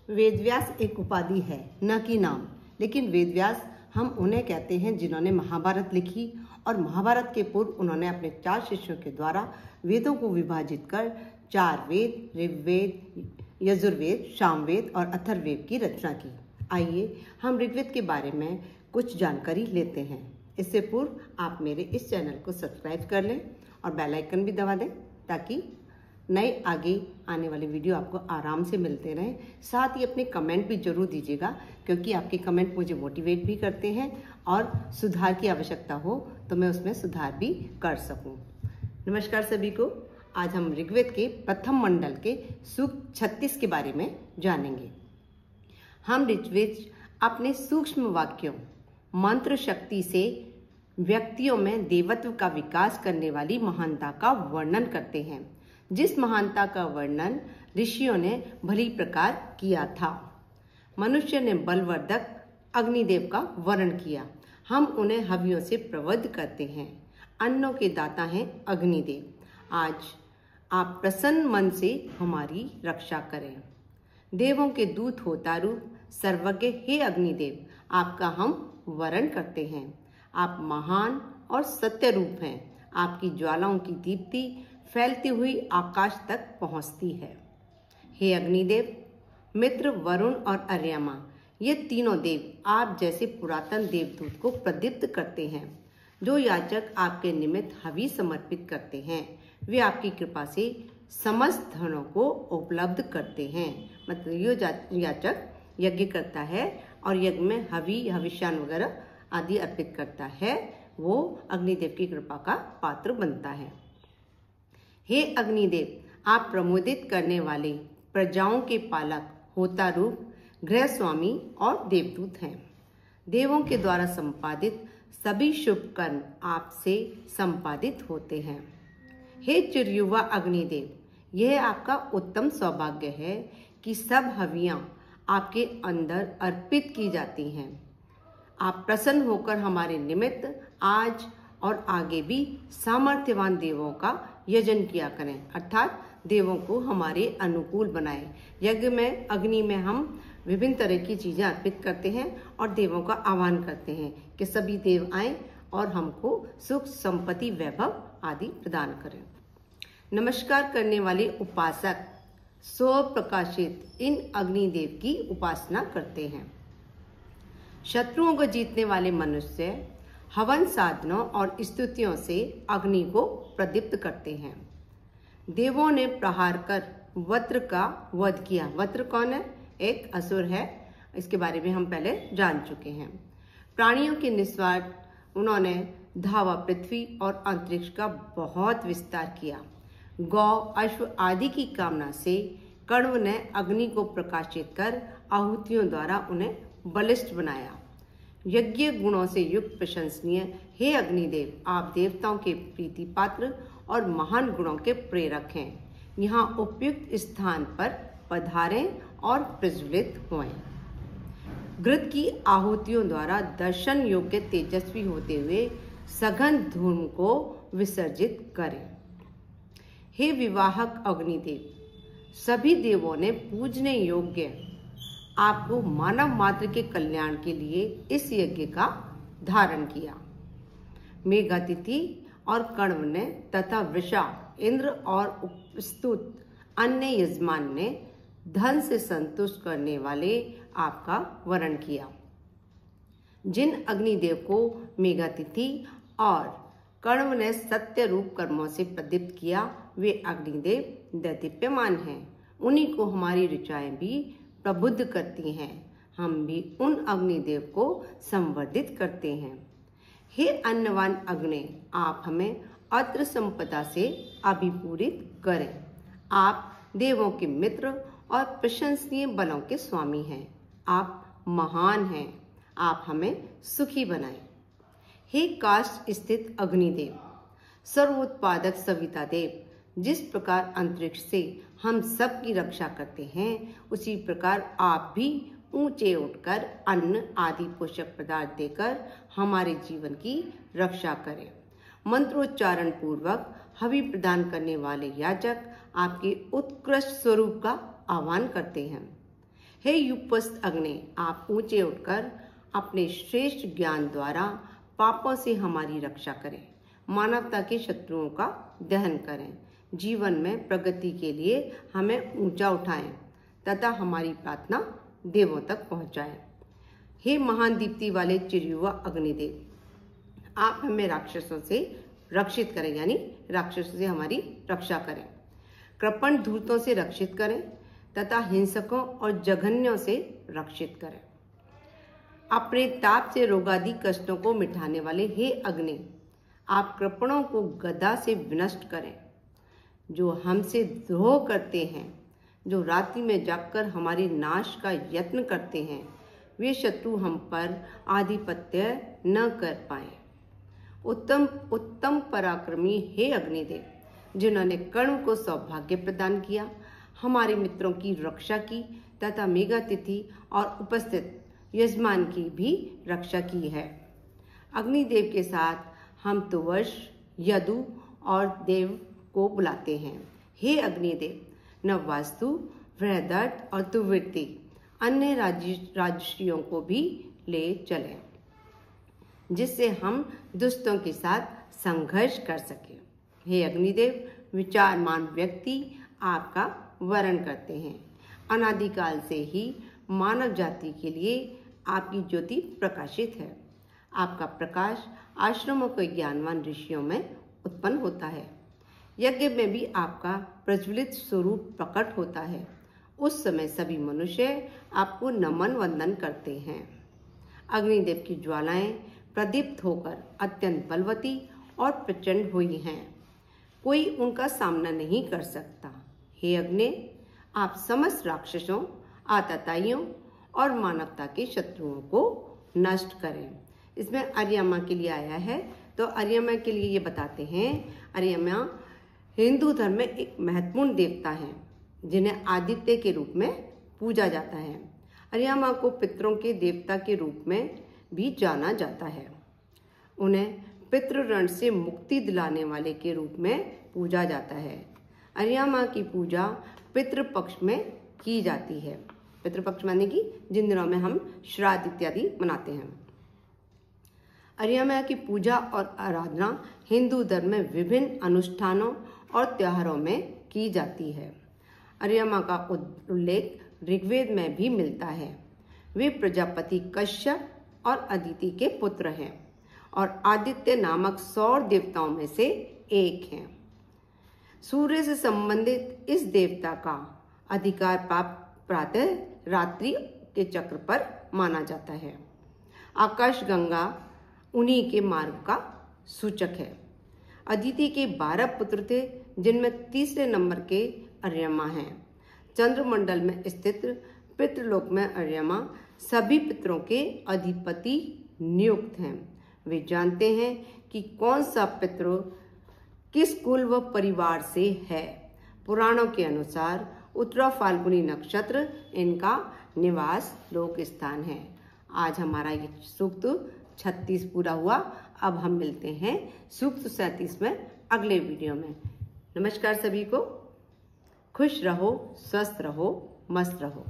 वेदव्यास एक उपाधि है, न कि नाम। लेकिन वेदव्यास हम उन्हें कहते हैं जिन्होंने महाभारत लिखी, और महाभारत के पूर्व उन्होंने अपने 4 शिष्यों के द्वारा वेदों को विभाजित कर 4 वेद, ऋग्वेद, यजुर्वेद, सामवेद और अथर्ववेद की रचना की। आइए हम ऋग्वेद के बारे में कुछ जानकारी लेते हैं। इससे पूर्व आप मेरे इस चैनल को सब्सक्राइब कर लें और बेल आइकन भी दबा दें, ताकि नए आगे आने वाले वीडियो आपको आराम से मिलते रहें। साथ ही अपने कमेंट भी जरूर दीजिएगा, क्योंकि आपके कमेंट मुझे मोटिवेट भी करते हैं और सुधार की आवश्यकता हो तो मैं उसमें सुधार भी कर सकूं। नमस्कार सभी को। आज हम ऋग्वेद के प्रथम मंडल के सूक्त 36 के बारे में जानेंगे। हम ऋग्वेद अपने सूक्ष्म वाक्यों, मंत्र शक्ति से व्यक्तियों में देवत्व का विकास करने वाली महानता का वर्णन करते हैं, जिस महानता का वर्णन ऋषियों ने भली प्रकार किया था। मनुष्य ने बलवर्धक अग्निदेव का वर्ण किया। हम उन्हें हवियों से प्रवद्ध करते हैं। अन्नों के दाता हैं अग्निदेव। आज आप प्रसन्न मन से हमारी रक्षा करें। देवों के दूत होता रूप सर्वज्ञ हे अग्निदेव, आपका हम वरण करते हैं। आप महान और सत्य रूप हैं। आपकी ज्वालाओं की दीप्ति फैलती हुई आकाश तक पहुंचती है। हे अग्निदेव, मित्र, वरुण और अर्यमा, ये तीनों देव आप जैसे पुरातन देवदूत को प्रदीप्त करते हैं। जो याचक आपके निमित्त हवि समर्पित करते हैं, वे आपकी कृपा से समस्त धनों को उपलब्ध करते हैं। मतलब ये याचक यज्ञ करता है और यज्ञ में हवि, हविष्यान वगैरह आदि अर्पित करता है, वो अग्निदेव की कृपा का पात्र बनता है। हे अग्निदेव, आप प्रमोदित करने वाले, प्रजाओं के पालक, होता रूप, गृह स्वामी और देवदूत हैं। देवों के द्वारा संपादित सभी शुभ कर्म आपसे संपादित होते हैं। हे चिरयुवा अग्निदेव, यह आपका उत्तम सौभाग्य है कि सब हवियां आपके अंदर अर्पित की जाती हैं। आप प्रसन्न होकर हमारे निमित्त आज और आगे भी सामर्थ्यवान देवों का यजन किया करें, अर्थात देवों को हमारे अनुकूल बनाएं। यज्ञ में, अग्नि में हम विभिन्न तरह की चीजें अर्पित करते हैं और देवों का आह्वान करते हैं कि सभी देव आएं और हमको सुख, संपत्ति, वैभव आदि प्रदान करें। नमस्कार करने वाले उपासक स्व प्रकाशित इन अग्निदेव की उपासना करते हैं। शत्रुओं को जीतने वाले मनुष्य हवन साधनों और स्तुतियों से अग्नि को प्रदीप्त करते हैं। देवों ने प्रहार कर वत्र का वध किया। वत्र कौन है? एक असुर है। इसके बारे में हम पहले जान चुके हैं। प्राणियों के निस्वार्थ उन्होंने धावा, पृथ्वी और अंतरिक्ष का बहुत विस्तार किया। गौ, अश्व आदि की कामना से कण्व ने अग्नि को प्रकाशित कर आहुतियों द्वारा उन्हें बलिष्ठ बनाया। यज्ञ गुणों से युक्त प्रशंसनीय हे अग्निदेव, आप देवताओं के प्रीति पात्र और महान गुणों के प्रेरक हैं। यहाँ उपयुक्त स्थान पर पधारें और प्रज्वलित होएं। घृत की आहुतियों द्वारा दर्शन योग्य तेजस्वी होते हुए सघन धूम को विसर्जित करें। हे विवाहक अग्निदेव, सभी देवों ने पूजने योग्य आपको मानव मात्र के कल्याण के लिए इस यज्ञ का धारण किया। मेघातिथि और कण्व ने तथा वृषा, इंद्र और उपस्तुत अन्य यजमान ने धन से संतुष्ट करने वाले आपका वरण किया। जिन अग्निदेव को मेघातिथि और कण्व ने सत्य रूप कर्मों से प्रदीप्त किया, वे अग्निदेव दैदीप्यमान हैं। उन्हीं को हमारी ऋचाएं भी प्रबुद्ध करती हैं। हम भी उन अग्निदेव को संवर्धित करते हैं। हे अन्नवान अग्नि, आप हमें अत्र संपदा से अभिपूरित करें। आप देवों के मित्र और प्रशंसनीय बलों के स्वामी हैं। आप महान हैं। आप हमें सुखी बनाएं। हे काष्ठ स्थित अग्निदेव, सर्वोत्पादक सविता देव, जिस प्रकार अंतरिक्ष से हम सब की रक्षा करते हैं, उसी प्रकार आप भी ऊंचे उठकर अन्न आदि पोषक पदार्थ देकर हमारे जीवन की रक्षा करें। मंत्रोच्चारण पूर्वक हवि प्रदान करने वाले याचक आपके उत्कृष्ट स्वरूप का आह्वान करते हैं। हे युगपस्थ अग्नि, आप ऊंचे उठकर अपने श्रेष्ठ ज्ञान द्वारा पापों से हमारी रक्षा करें, मानवता के शत्रुओं का दहन करें, जीवन में प्रगति के लिए हमें ऊंचा उठाएं तथा हमारी प्रार्थना देवों तक पहुंचाएं। हे महान दीप्ति वाले चिरयुवा अग्निदेव, आप हमें राक्षसों से रक्षित करें, यानी राक्षसों से हमारी रक्षा करें, कृपण धूर्तों से रक्षित करें तथा हिंसकों और जघन्यों से रक्षित करें। अपने ताप से रोगादि कष्टों को मिटाने वाले हे अग्नि, आप कृपणों को गदा से विनष्ट करें। जो हमसे द्रोह करते हैं, जो रात्रि में जागकर हमारे नाश का यत्न करते हैं, वे शत्रु हम पर आधिपत्य न कर पाए। उत्तम पराक्रमी हे अग्निदेव, जिन्होंने कर्ण को सौभाग्य प्रदान किया, हमारे मित्रों की रक्षा की तथा मेघा तिथि और उपस्थित यजमान की भी रक्षा की है। अग्निदेव के साथ हम तुवश, यदु और देव को बुलाते हैं। हे अग्निदेव, नववास्तु, बृहदर्थ और तुवृत्ति अन्य राजर्षियों को भी ले चलें, जिससे हम दुष्टों के साथ संघर्ष कर सकें। हे अग्निदेव, विचारमान व्यक्ति आपका वरण करते हैं। अनादिकाल से ही मानव जाति के लिए आपकी ज्योति प्रकाशित है। आपका प्रकाश आश्रमों के ज्ञानवान ऋषियों में उत्पन्न होता है। यज्ञ में भी आपका प्रज्वलित स्वरूप प्रकट होता है। उस समय सभी मनुष्य आपको नमन वंदन करते हैं। अग्निदेव की ज्वालाएं प्रदीप्त होकर अत्यंत बलवती और प्रचंड हुई हैं। कोई उनका सामना नहीं कर सकता। हे अग्नि, आप समस्त राक्षसों, आतताइयों और मानवता के शत्रुओं को नष्ट करें। इसमें अर्यमा के लिए आया है, तो अर्यमा के लिए ये बताते हैं। अर्यमा हिंदू धर्म में एक महत्वपूर्ण देवता है, जिन्हें आदित्य के रूप में पूजा जाता है। अर्यमा को पितरों के देवता के रूप में भी जाना जाता है। उन्हें पितृ से मुक्ति दिलाने वाले के रूप में पूजा जाता है। अर्यमा की पूजा पितृपक्ष में की जाती है। पितृपक्ष माने कि जिन दिनों में हम श्राद्ध इत्यादि मनाते हैं। अर्यमा की पूजा और आराधना हिंदू धर्म में विभिन्न अनुष्ठानों और त्योहारों में की जाती है। अर्यमा का उल्लेख ऋग्वेद में भी मिलता है। वे प्रजापति कश्यप और अदिति के पुत्र हैं और आदित्य नामक सौर देवताओं में से एक हैं। सूर्य से संबंधित इस देवता का अधिकार प्रातः रात्रि के चक्र पर माना जाता है। आकाश गंगा उन्हीं के मार्ग का सूचक है। अदिति के 12 पुत्र थे, जिनमें तीसरे नंबर के अर्यमा हैं। चंद्रमंडल में स्थित पितृलोक में अर्यमा सभी पितरों के अधिपति नियुक्त हैं। वे जानते हैं कि कौन सा पितृ किस कुल व परिवार से है। पुराणों के अनुसार उत्तरा फाल्गुनी नक्षत्र इनका निवास लोक स्थान है। आज हमारा ये सूक्त 36 पूरा हुआ। अब हम मिलते हैं सूक्त 37 में अगले वीडियो में। नमस्कार सभी को। खुश रहो, स्वस्थ रहो, मस्त रहो।